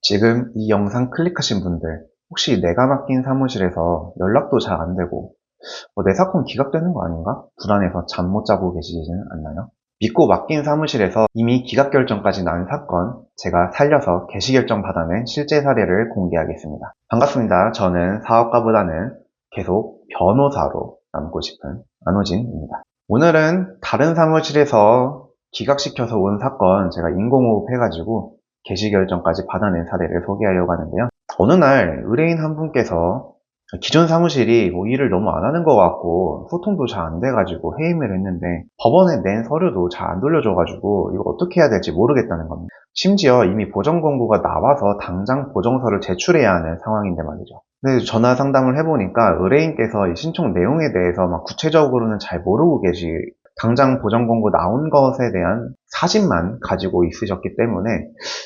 지금 이 영상 클릭하신 분들, 혹시 내가 맡긴 사무실에서 연락도 잘 안 되고, 내 사건 기각되는 거 아닌가? 불안해서 잠 못 자고 계시지는 않나요? 믿고 맡긴 사무실에서 이미 기각 결정까지 난 사건, 제가 살려서 개시 결정 받아낸 실제 사례를 공개하겠습니다. 반갑습니다. 저는 사업가보다는 계속 변호사로 남고 싶은 안호진입니다. 오늘은 다른 사무실에서 기각시켜서 온 사건 제가 인공호흡 해가지고 개시 결정까지 받아낸 사례를 소개하려고 하는데요. 어느 날 의뢰인 한 분께서 기존 사무실이 일을 너무 안 하는 것 같고 소통도 잘 안 돼가지고 해임을 했는데 법원에 낸 서류도 잘 안 돌려줘가지고 이거 어떻게 해야 될지 모르겠다는 겁니다. 심지어 이미 보정 권고가 나와서 당장 보정서를 제출해야 하는 상황인데 말이죠. 근데 전화 상담을 해보니까 의뢰인께서 이 신청 내용에 대해서 막 구체적으로는 잘 모르고 당장 보정 권고 나온 것에 대한 사진만 가지고 있으셨기 때문에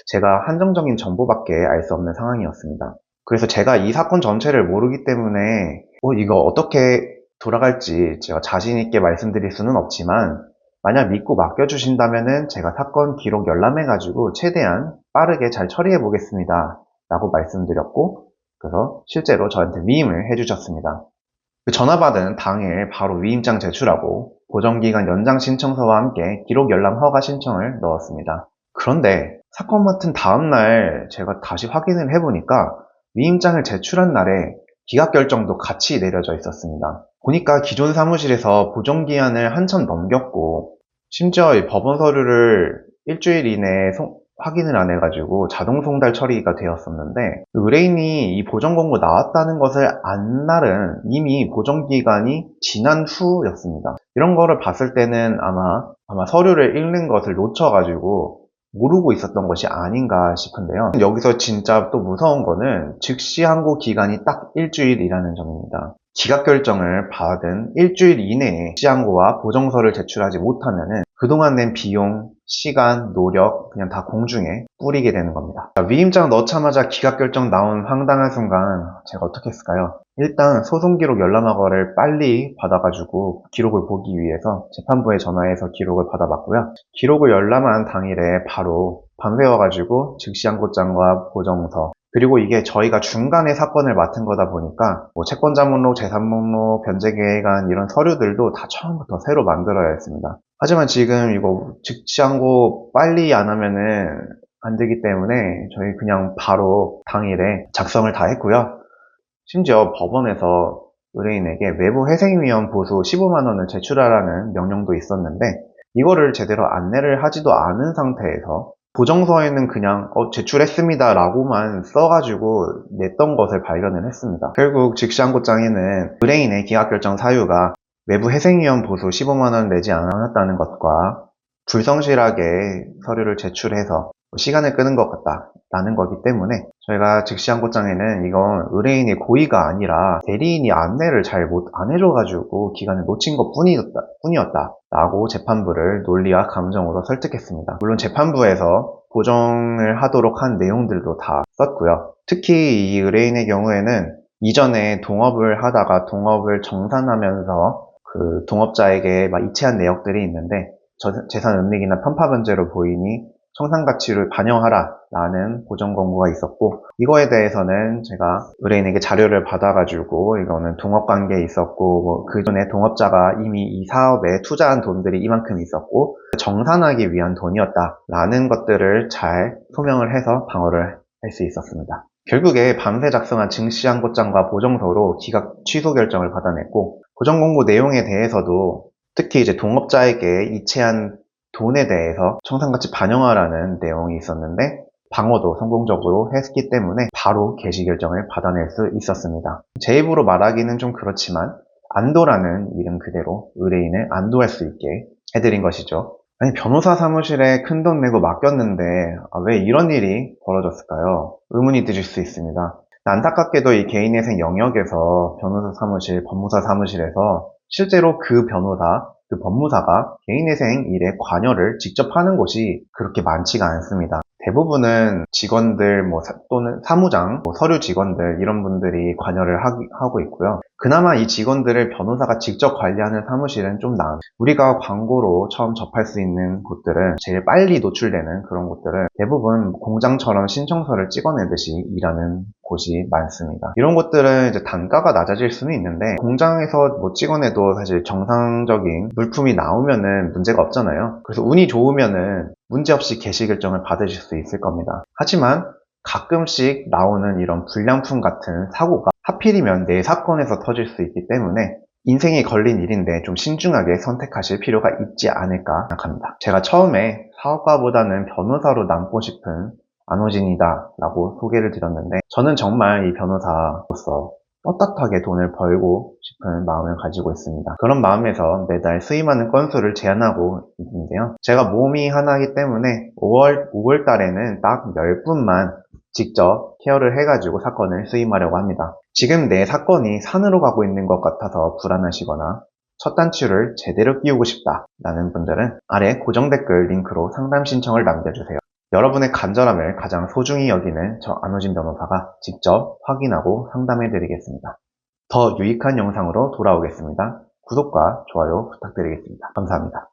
제가 한정적인 정보밖에 알 수 없는 상황이었습니다. 그래서 제가 이 사건 전체를 모르기 때문에 이거 어떻게 돌아갈지 제가 자신 있게 말씀드릴 수는 없지만 만약 믿고 맡겨주신다면은 제가 사건 기록 열람해가지고 최대한 빠르게 잘 처리해 보겠습니다 라고 말씀드렸고, 그래서 실제로 저한테 위임을 해주셨습니다. 그 전화 받은 당일 바로 위임장 제출하고 보정기간 연장 신청서와 함께 기록 열람 허가 신청을 넣었습니다. 그런데 사건 맡은 다음날 제가 다시 확인을 해보니까 위임장을 제출한 날에 기각 결정도 같이 내려져 있었습니다. 보니까 기존 사무실에서 보정기한을 한참 넘겼고 심지어 이 법원 서류를 일주일 이내에 확인을 안 해가지고 자동 송달 처리가 되었었는데 의뢰인이 이 보정 권고 나왔다는 것을 안 날은 이미 보정 기간이 지난 후였습니다. 이런 거를 봤을 때는 아마 서류를 읽는 것을 놓쳐가지고 모르고 있었던 것이 아닌가 싶은데요. 여기서 진짜 또 무서운 거는 즉시 항고 기간이 딱 일주일이라는 점입니다. 기각 결정을 받은 일주일 이내에 시항고와 보정서를 제출하지 못하면은 그동안 낸 비용, 시간, 노력 그냥 다 공중에 뿌리게 되는 겁니다. 위임장 넣자마자 기각 결정 나온 황당한 순간 제가 어떻게 했을까요? 일단 소송 기록 열람하고를 빨리 받아가지고 기록을 보기 위해서 재판부에 전화해서 기록을 받아봤고요. 기록을 열람한 당일에 바로 밤새워가지고 즉시 항고장과 보정서, 그리고 이게 저희가 중간에 사건을 맡은 거다 보니까 채권자 목록, 재산 목록, 변제 계획안 이런 서류들도 다 처음부터 새로 만들어야 했습니다. 하지만 지금 이거 즉시 항고 빨리 안 하면은 안 되기 때문에 저희 그냥 바로 당일에 작성을 다 했고요. 심지어 법원에서 의뢰인에게 외부 회생위험 보수 15만 원을 제출하라는 명령도 있었는데 이거를 제대로 안내를 하지도 않은 상태에서 보정서에는 그냥 제출했습니다 라고만 써가지고 냈던 것을 발견을 했습니다. 결국 즉시항고장에는 의뢰인의 기각결정 사유가 외부 회생위험 보수 15만 원 내지 않았다는 것과 불성실하게 서류를 제출해서 시간을 끄는 것 같다라는 거기 때문에 저희가 즉시항고장에는 이건 의뢰인의 고의가 아니라 대리인이 안내를 잘 안 해줘가지고 기간을 놓친 것 뿐이었다 라고 재판부를 논리와 감정으로 설득했습니다. 물론 재판부에서 보정을 하도록 한 내용들도 다 썼고요. 특히 이 의뢰인의 경우에는 이전에 동업을 하다가 동업을 정산하면서 그 동업자에게 이체한 내역들이 있는데 재산 은닉이나 편파 변제로 보이니 청산가치를 반영하라 라는 보정 권고가 있었고, 이거에 대해서는 제가 의뢰인에게 자료를 받아가지고 이거는 동업관계에 있었고 그 전에 동업자가 이미 이 사업에 투자한 돈들이 이만큼 있었고 정산하기 위한 돈이었다 라는 것들을 잘 소명을 해서 방어를 할 수 있었습니다. 결국에 밤새 작성한 증시항고장과 보정서로 기각 취소 결정을 받아냈고, 보정 권고 내용에 대해서도 특히 이제 동업자에게 이체한 돈에 대해서 청산가치 반영하라는 내용이 있었는데 방어도 성공적으로 했기 때문에 바로 개시 결정을 받아낼 수 있었습니다. 제 입으로 말하기는 좀 그렇지만 안도라는 이름 그대로 의뢰인을 안도할 수 있게 해드린 것이죠. 아니, 변호사 사무실에 큰돈 내고 맡겼는데 왜 이런 일이 벌어졌을까요? 의문이 드실 수 있습니다. 안타깝게도 이 개인회생 영역에서 변호사 사무실, 법무사 사무실에서 실제로 그 법무사가 개인회생 일에 관여를 직접 하는 곳이 그렇게 많지가 않습니다. 대부분은 직원들 또는 사무장, 서류 직원들 이런 분들이 관여를 하고 있고요. 그나마 이 직원들을 변호사가 직접 관리하는 사무실은 좀 나은. 우리가 광고로 처음 접할 수 있는 곳들은 제일 빨리 노출되는 그런 곳들은 대부분 공장처럼 신청서를 찍어내듯이 일하는 곳이 많습니다. 이런 곳들은 이제 단가가 낮아질 수는 있는데 공장에서 뭐 찍어내도 사실 정상적인 물품이 나오면은 문제가 없잖아요. 그래서 운이 좋으면은 문제없이 개시 결정을 받으실 수 있을 겁니다. 하지만 가끔씩 나오는 이런 불량품 같은 사고가 하필이면 내 사건에서 터질 수 있기 때문에 인생이 걸린 일인데 좀 신중하게 선택하실 필요가 있지 않을까 생각합니다. 제가 처음에 사업가보다는 변호사로 남고 싶은 안호진이다 라고 소개를 드렸는데 저는 정말 이 변호사로서 떳떳하게 돈을 벌고 싶은 마음을 가지고 있습니다. 그런 마음에서 매달 수임하는 건수를 제한하고 있는데요. 제가 모험이 하나이기 때문에 5월 달에는 딱 10분만 직접 케어를 해가지고 사건을 수임하려고 합니다. 지금 내 사건이 산으로 가고 있는 것 같아서 불안하시거나 첫 단추를 제대로 끼우고 싶다라는 분들은 아래 고정 댓글 링크로 상담 신청을 남겨주세요. 여러분의 간절함을 가장 소중히 여기는 저 안호진 변호사가 직접 확인하고 상담해드리겠습니다. 더 유익한 영상으로 돌아오겠습니다. 구독과 좋아요 부탁드리겠습니다. 감사합니다.